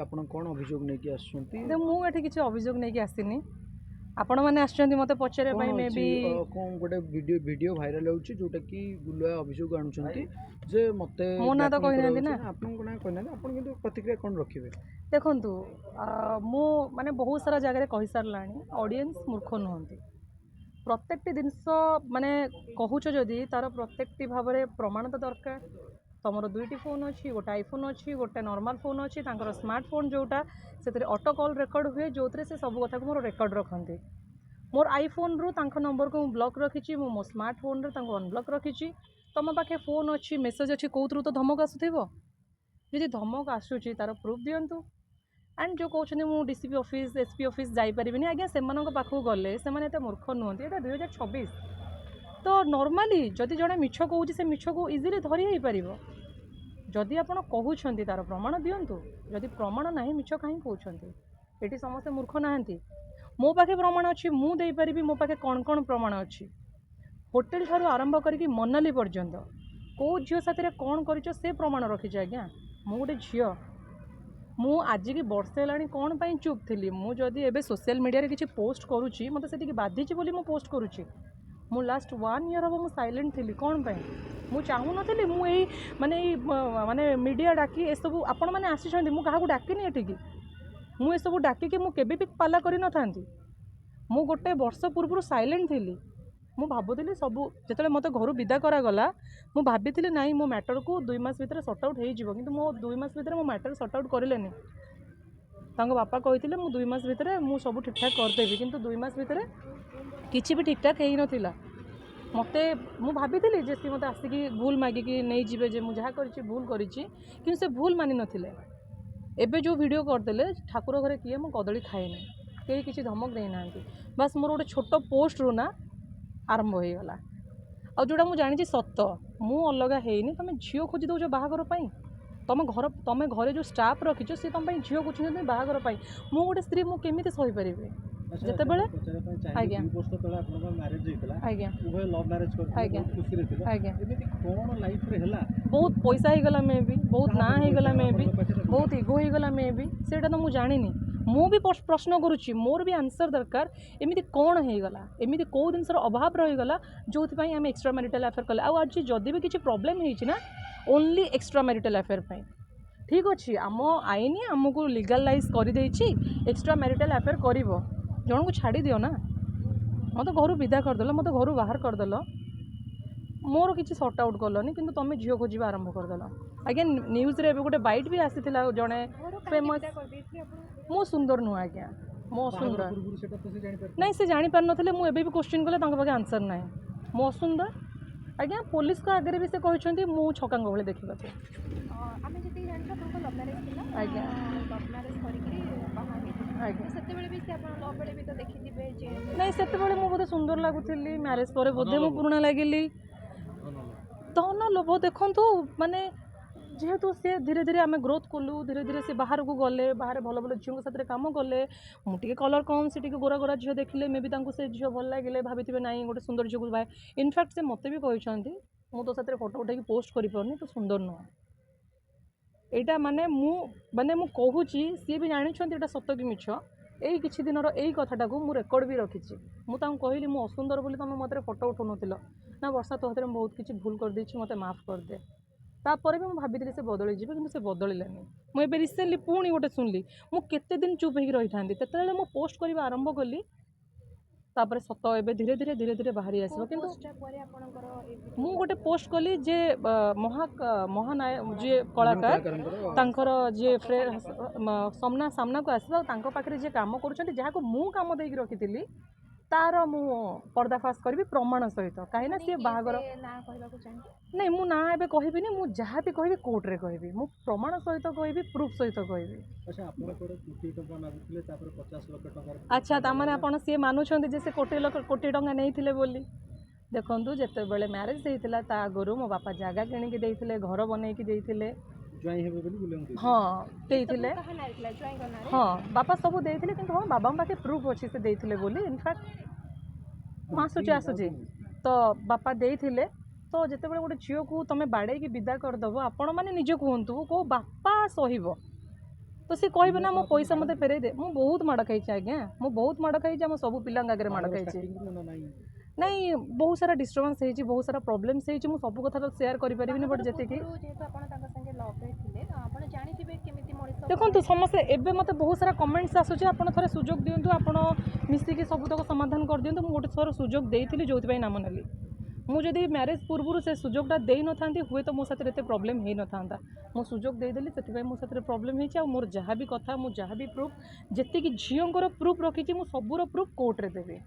ଆପଣ କ'ଣ ଅଭିଯୋଗ ନେଇକି ଆସୁଛନ୍ତି? ମୁଁ ଏଠି କିଛି ଅଭିଯୋଗ ନେଇକି ଆସିନି। ଆପଣମାନେ ଆସିଛନ୍ତି ମୋତେ ପଚାରିବା ପାଇଁ। ମେ ବି କ'ଣ ଗୋଟେ ଭିଡ଼ିଓ ଭାଇରାଲ ହେଉଛି ଯେଉଁଟାକି ଗୁଲୁଆ ଅଭିଯୋଗ ଆଣୁଛନ୍ତି ଯେ ମୋତେ ମୋ ନାଁ ତ କହିନାହାନ୍ତି ନା। ଆପଣଙ୍କ ନାଁ କହିନାହାନ୍ତି, ଆପଣ କିନ୍ତୁ ପ୍ରତିକ୍ରିୟା କ'ଣ ରଖିବେ? ଦେଖନ୍ତୁ, ମୁଁ ମାନେ ବହୁତ ସାରା ଜାଗାରେ କହିସାରିଲାଣି, ଅଡ଼ିଏନ୍ସ ମୂର୍ଖ ନୁହନ୍ତି। ପ୍ରତ୍ୟେକଟି ଜିନିଷ ମାନେ କହୁଛ ଯଦି ତାର ପ୍ରତ୍ୟେକଟି ଭାବରେ ପ୍ରମାଣ ତ ଦରକାର। ତମର ଦୁଇଟି ଫୋନ୍ ଅଛି, ଗୋଟେ ଆଇଫୋନ୍ ଅଛି, ଗୋଟେ ନର୍ମାଲ୍ ଫୋନ୍ ଅଛି, ତାଙ୍କର ସ୍ମାର୍ଟଫୋନ୍ ଯେଉଁଟା ସେଥିରେ ଅଟୋ କଲ୍ ରେକର୍ଡ଼ ହୁଏ, ଯେଉଁଥିରେ ସେ ସବୁ କଥାକୁ ମୋର ରେକର୍ଡ଼ ରଖନ୍ତି। ମୋର ଆଇଫୋନ୍ରୁ ତାଙ୍କ ନମ୍ବରକୁ ମୁଁ ବ୍ଲକ୍ ରଖିଛି, ମୁଁ ମୋ ସ୍ମାର୍ଟଫୋନ୍ରେ ତାଙ୍କୁ ଅନବ୍ଲକ୍ ରଖିଛି। ତମ ପାଖେ ଫୋନ୍ ଅଛି, ମେସେଜ୍ ଅଛି, କେଉଁଥିରୁ ତ ଧମକ ଆସୁଥିବ। ଯଦି ଧମକ ଆସୁଛି ତାର ପ୍ରୁଫ୍ ଦିଅନ୍ତୁ। ଆଣ୍ଡ ଯେଉଁ କହୁଛନ୍ତି ମୁଁ ଡିସିପି ଅଫିସ୍, ଏସ୍ପି ଅଫିସ୍ ଯାଇପାରିବିନି, ଆଜ୍ଞା ସେମାନଙ୍କ ପାଖକୁ ଗଲେ ସେମାନେ ଏତେ ମୂର୍ଖ ନୁହନ୍ତି। ଏଇଟା 2026। ତ ନର୍ମାଲି ଯଦି ଜଣେ ମିଛ କହୁଛି ସେ ମିଛକୁ ଇଜିଲି ଧରି ହେଇପାରିବ। ଯଦି ଆପଣ କହୁଛନ୍ତି ତାର ପ୍ରମାଣ ଦିଅନ୍ତୁ। ଯଦି ପ୍ରମାଣ ନାହିଁ ମିଛ କାହିଁ କହୁଛନ୍ତି? ଏଠି ସମସ୍ତେ ମୂର୍ଖ ନାହାନ୍ତି। ମୋ ପାଖେ ପ୍ରମାଣ ଅଛି, ମୁଁ ଦେଇପାରିବି। ମୋ ପାଖେ କ'ଣ କ'ଣ ପ୍ରମାଣ ଅଛି? ହୋଟେଲ ଠାରୁ ଆରମ୍ଭ କରିକି ମନାଲି ପର୍ଯ୍ୟନ୍ତ କେଉଁ ଝିଅ ସାଥିରେ କ'ଣ କରିଛ ସେ ପ୍ରମାଣ ରଖିଛି। ଆଜ୍ଞା ମୁଁ ଗୋଟେ ଝିଅ, ମୁଁ ଆଜିକି ବର୍ଷେ ହେଲାଣି କ'ଣ ପାଇଁ ଚୁପ୍ ଥିଲି? ମୁଁ ଯଦି ଏବେ ସୋସିଆଲ ମିଡ଼ିଆରେ କିଛି ପୋଷ୍ଟ କରୁଛି ମୋତେ ସେଠିକି ବାଧିଛି ବୋଲି ମୁଁ ପୋଷ୍ଟ କରୁଛି। ମୁଁ ଲାଷ୍ଟ 1 ଇୟର୍ ହେବ ମୁଁ ସାଇଲେଣ୍ଟ ଥିଲି। କ'ଣ ପାଇଁ? ମୁଁ ଚାହୁଁନଥିଲି ମୁଁ ଏଇ ମାନେ ମିଡ଼ିଆ ଡାକି ଏସବୁ ଆପଣମାନେ ଆସିଛନ୍ତି, ମୁଁ କାହାକୁ ଡାକିନି ଏଠିକି। ମୁଁ ଏସବୁ ଡାକିକି ମୁଁ କେବେ ବି ପାଲା କରିନଥାନ୍ତି। ମୁଁ ଗୋଟେ ବର୍ଷ ପୂର୍ବରୁ ସାଇଲେଣ୍ଟ ଥିଲି। ମୁଁ ଭାବୁଥିଲି ସବୁ, ଯେତେବେଳେ ମୋତେ ଘରୁ ବିଦା କରାଗଲା ମୁଁ ଭାବିଥିଲି ନାଇଁ ମୋ ମ୍ୟାଟରକୁ 2 ମାସ ଭିତରେ ସର୍ଟ ଆଉଟ୍ ହେଇଯିବ, କିନ୍ତୁ ମୋ 2 ମାସ ଭିତରେ ମୋ ମ୍ୟାଟର ସର୍ଟ ଆଉଟ୍ କରିଲେନି। ତାଙ୍କ ବାପା କହିଥିଲେ ମୁଁ 2 ମାସ ଭିତରେ ମୁଁ ସବୁ ଠିକ୍ଠାକ୍ କରିଦେବି, କିନ୍ତୁ 2 ମାସ ଭିତରେ କିଛି ବି ଠିକ୍ଠାକ୍ ହେଇନଥିଲା। ମୁଁ ଭାବିଥିଲି ଯେ ସିଏ ମୋତେ ଆସିକି ଭୁଲ ମାଗିକି ନେଇଯିବେ, ଯେ ମୁଁ ଯାହା କରିଛି ଭୁଲ କରିଛି, କିନ୍ତୁ ସେ ଭୁଲ ମାନିନଥିଲେ। ଏବେ ଯେଉଁ ଭିଡ଼ିଓ କରିଦେଲେ ଠାକୁର ଘରେ କିଏ, ମୁଁ କଦଳୀ ଖାଇନି, କେହି କିଛି ଧମକ ଦେଇନାହାନ୍ତି। ବାସ୍ ମୋର ଗୋଟେ ଛୋଟ ପୋଷ୍ଟରୁ ନା ଆରମ୍ଭ ହେଇଗଲା। ଆଉ ଯେଉଁଟା ମୁଁ ଜାଣିଛି ସତ, ମୁଁ ଅଲଗା ହେଇନି। ତୁମେ ଝିଅ ଖୋଜି ଦେଉଛ ବାହାଘର ପାଇଁ। ତମେ ଘରେ ଯେଉଁ ଷ୍ଟାଫ୍ ରଖିଛ ସେ ତୁମ ପାଇଁ ଝିଅ ଖୋଜୁଛନ୍ତି ବାହାଘର ପାଇଁ। ମୁଁ ଗୋଟେ ସ୍ତ୍ରୀ, ମୁଁ କେମିତି ସହିପାରିବି? ଯେତେବେଳେ ଆଜ୍ଞା ଆଜ୍ଞା ଆଜ୍ଞା ବହୁତ ପଇସା ହେଇଗଲା, ମେ ବି ବହୁତ ନାଁ ହେଇଗଲା, ମେ ବି ବହୁତ ଇଗୋ ହେଇଗଲା, ମେ ବି ସେଇଟା ତ ମୁଁ ଜାଣିନି। ମୁଁ ବି ପ୍ରଶ୍ନ କରୁଛି, ମୋର ବି ଆନ୍ସର୍ ଦରକାର। ଏମିତି କ'ଣ ହେଇଗଲା? ଏମିତି କେଉଁ ଜିନିଷର ଅଭାବ ରହିଗଲା ଯେଉଁଥିପାଇଁ ଆମେ ଏକ୍ସଟ୍ରା ମ୍ୟାରିଟାଲ୍ ଆଫେୟାର୍ କଲେ? ଆଉ ଆଜି ଯଦି ବି କିଛି ପ୍ରୋବ୍ଲେମ୍ ହେଇଛି ନା, ଓନ୍ଲି ଏକ୍ସଟ୍ରା ମ୍ୟାରିଟାଲ୍ ଆଫେୟାର୍ ପାଇଁ। ଠିକ୍ ଅଛି, ଆମ ଆଇନ ଆମକୁ ଲିଗାଲାଇଜ୍ କରିଦେଇଛି, ଏକ୍ସଟ୍ରା ମ୍ୟାରିଟାଲ୍ ଆଫେୟାର୍ କରିବ। ଜଣକୁ ଛାଡ଼ି ଦିଅ ନା। ମୋତେ ଘରୁ ବିଦା କରିଦେଲ, ମୋତେ ଘରୁ ବାହାର କରିଦେଲ, ମୋର କିଛି ସର୍ଟ ଆଉଟ୍ କଲନି, କିନ୍ତୁ ତୁମେ ଝିଅ ଖୋଜିବା ଆରମ୍ଭ କରିଦେଲ। ଆଜ୍ଞା ନ୍ୟୁଜ୍ରେ ଏବେ ଗୋଟେ ବାଇଟ୍ ବି ଆସିଥିଲା, ଜଣେ ଫେମସ୍। ମୁଁ ସୁନ୍ଦର ନୁହଁ ଆଜ୍ଞା, ମୁଁ ଅସୁନ୍ଦର। ନାଇଁ ସେ ଜାଣିପାରିନଥିଲେ। ମୁଁ ଏବେ ବି କ୍ୱେଶ୍ଚିନ୍ କଲେ ତାଙ୍କ ପାଖେ ଆନ୍ସର୍ ନାହିଁ। ମୁଁ ଅସୁନ୍ଦର ଆଜ୍ଞା। ପୋଲିସଙ୍କ ଆଗରେ ବି ସେ କହିଛନ୍ତି ମୁଁ ଛକାଙ୍କ ଭଳି ଦେଖିବାକୁ। ଆମେ ଯେତିକି ଜାଣିଛୁ ଆପଣଙ୍କ ଲଭ୍ ମ୍ୟାରେଜ୍ ଥିଲା। ଆଜ୍ଞା ଲଭ୍ ମ୍ୟାରେଜ୍ କରିକିରି ବାହା ହେଇଥିଲେ। ଆଜ୍ଞା। ସେତେବେଳେ ବି ସେ ଆପଣ ଲଭ୍ ବେଳେ ବି ତ ଦେଖିଥିବେ ଯେ ନାଇଁ ସେତେବେଳେ ମୁଁ ବୋଧେ ସୁନ୍ଦର ଲାଗୁଥିଲି, ମ୍ୟାରେଜ୍ ପରେ ବୋଧେ ମୁଁ ପୁରୁଣା ଲାଗିଲି। ଧନ ଲୋଭ ଦେଖନ୍ତୁ, ମାନେ ଯେହେତୁ ସେ ଧୀରେ ଧୀରେ ଆମେ ଗ୍ରୋଥ୍ କଲୁ, ଧୀରେ ଧୀରେ ସେ ବାହାରକୁ ଗଲେ, ବାହାରେ ଭଲ ଭଲ ଝିଅଙ୍କ ସାଥିରେ କାମ କଲେ। ମୁଁ ଟିକେ କଲର୍ କମ୍, ସେ ଟିକେ ଗୋରା ଗୋରା ଝିଅ ଦେଖିଲେ, ମେ ବି ତାଙ୍କୁ ସେ ଝିଅ ଭଲ ଲାଗିଲେ, ଭାବିଥିବେ ନାଇଁ ଗୋଟେ ସୁନ୍ଦର ଝିଅକୁ ବାହା। ଇନଫ୍ୟାକ୍ଟ ସେ ମୋତେ ବି କହିଛନ୍ତି ମୁଁ ତୋ ସାଥିରେ ଫଟୋ ଉଠାଇକି ପୋଷ୍ଟ କରିପାରୁନି, ତୁ ସୁନ୍ଦର ନୁହଁ। ଏଇଟା ମାନେ ମୁଁ କହୁଛି, ସିଏ ବି ଜାଣିଛନ୍ତି ଏଇଟା ସତ କି ମିଛ। ଏଇ କିଛି ଦିନର ଏଇ କଥାଟାକୁ ମୁଁ ରେକର୍ଡ଼ ବି ରଖିଛି। ମୁଁ ତାଙ୍କୁ କହିଲି ମୁଁ ଅସୁନ୍ଦର ବୋଲି ତୁମେ ମୋତେ ଫଟୋ ଉଠାଉନଥିଲ ନା, ବର୍ଷା ତୋ ହାତରେ ମୁଁ ବହୁତ କିଛି ଭୁଲ କରିଦେଇଛି, ମୋତେ ମାଫ୍ କରିଦେ। ତାପରେ ବି ମୁଁ ଭାବିଥିଲି ସେ ବଦଳିଯିବେ, କିନ୍ତୁ ସେ ବଦଳିଲେନି। ମୁଁ ଏବେ ରିସେଣ୍ଟଲି ପୁଣି ଗୋଟେ ଶୁଣିଲି। ମୁଁ କେତେ ଦିନ ଚୁପ୍ ହେଇକି ରହିଥାନ୍ତି? ଯେତେବେଳେ ମୁଁ ପୋଷ୍ଟ କରିବା ଆରମ୍ଭ କଲି, ତାପରେ ସତ ଏବେ ଧୀରେ ଧୀରେ ଧୀରେ ଧୀରେ ବାହାରି ଆସିବ। କିନ୍ତୁ ମୁଁ ଗୋଟେ ପୋଷ୍ଟ କଲି ଯେ ମହାନାୟକ ଯିଏ କଳାକାର, ତାଙ୍କର ଯିଏ ସାମ୍ନାକୁ ଆସିବ, ଆଉ ତାଙ୍କ ପାଖରେ ଯିଏ କାମ କରୁଛନ୍ତି, ଯାହାକୁ ମୁଁ କାମ ଦେଇକି ରଖିଥିଲି, ତାର ମୁଁ ପର୍ଦ୍ଦାଫାଶ କରିବି ପ୍ରମାଣ ସହିତ। କାହିଁକିନା ସିଏ ବାହାଘର ନାଇଁ, ମୁଁ ନାଁ ଏବେ କହିବିନି। ମୁଁ ଯାହା ବି କହିବି କୋର୍ଟରେ କହିବି, ମୁଁ ପ୍ରମାଣ ସହିତ କହିବି, ପ୍ରୁଫ୍ ସହିତ କହିବି। ଆଚ୍ଛା, ତାମାନେ ଆପଣ ସିଏ ମାନୁଛନ୍ତି ଯେ ସେ କୋଟି ଟଙ୍କା ନେଇଥିଲେ ବୋଲି? ଦେଖନ୍ତୁ, ଯେତେବେଳେ ମ୍ୟାରେଜ୍ ହେଇଥିଲା ତା ଆଗରୁ ମୋ ବାପା ଜାଗା କିଣିକି ଦେଇଥିଲେ, ଘର ବନେଇକି ଦେଇଥିଲେ। ହଁ ଦେଇଥିଲେ, ହଁ ବାପା ସବୁ ଦେଇଥିଲେ, କିନ୍ତୁ ହଁ ବାବାଙ୍କ ପାଖେ ପ୍ରୁଫ୍ ଅଛି ସେ ଦେଇଥିଲେ ବୋଲି। ଇନଫ୍ୟାକ୍ଟ ଆସୁଛି ତ ବାପା ଦେଇଥିଲେ। ତ ଯେତେବେଳେ ଗୋଟେ ଝିଅକୁ ତୁମେ ବାଡ଼େଇକି ବିଦା କରିଦେବ, ଆପଣମାନେ ନିଜେ କୁହନ୍ତୁ କେଉଁ ବାପା ସହିବ? ତ तो सी कहबे ना मो पैसा मते फेरे दे मु बहुत माड़ खाई आज्ञा मु बहुत माड़ खाई हम सब पिला आगे माड़ खाई नहीं बहुत सारा डिस्टर्बेंस है बहुत सारा प्रॉब्लम्स है मु सब कथा तो शेयर करि परिबिनी बट जते कि जेहेतु आपण तांका संगे लव रे थिले आपण जानिथिबे केमिति मଣିଷ देखो समस्ते एबे मते बहुत सारा कमेंट्स आसुचे आपण थरे सुजोग दियंतु आपण मिसिकी सबुतक समाधान कर दियंतु मु गोटे थर सुजोग देइथिली जोथि पई नाम नेली मु जदि मैरिज पूर्व से सुजोगटा दे न थांती हुए तो मो साथे एते प्रॉब्लम हे न थांता मो सुजोग दे देली सेति पई मो साथे प्रॉब्लम हेछि आ मोर जहाँ भी कथा मु जहाँ भी प्रूफ जेति कि झियोंकर प्रूफ रखिछि मु सबुर प्रूफ कोर्ट रे देबे।